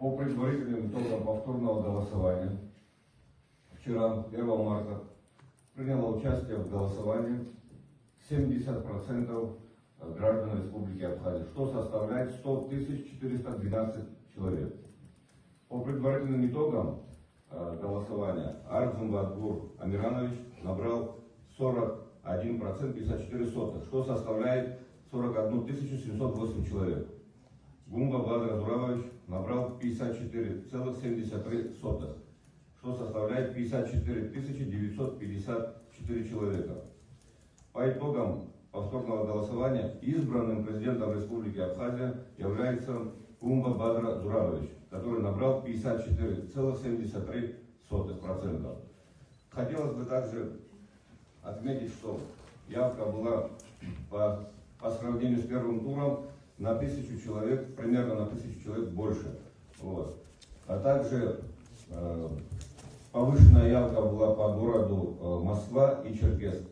По предварительным итогам повторного голосования вчера, 1 марта, приняло участие в голосовании 70% граждан Республики Абхазия, что составляет 100 412 человек. По предварительным итогам голосования Арцзумбатгур Амиранович набрал 41% 54 сотых, что составляет 41 708 человек. Гумба Бадра Зуравович набрал 54,73 сотых, что составляет 54 954 человека. По итогам повторного голосования избранным президентом Республики Абхазия является Гумба Бадра Зуравович, который набрал 54,73%. Хотелось бы также отметить, что явка была по сравнению с первым туром на 1000 человек, примерно на 1000 человек больше. Вот. А также повышенная явка была по городу Москва и Черкесск.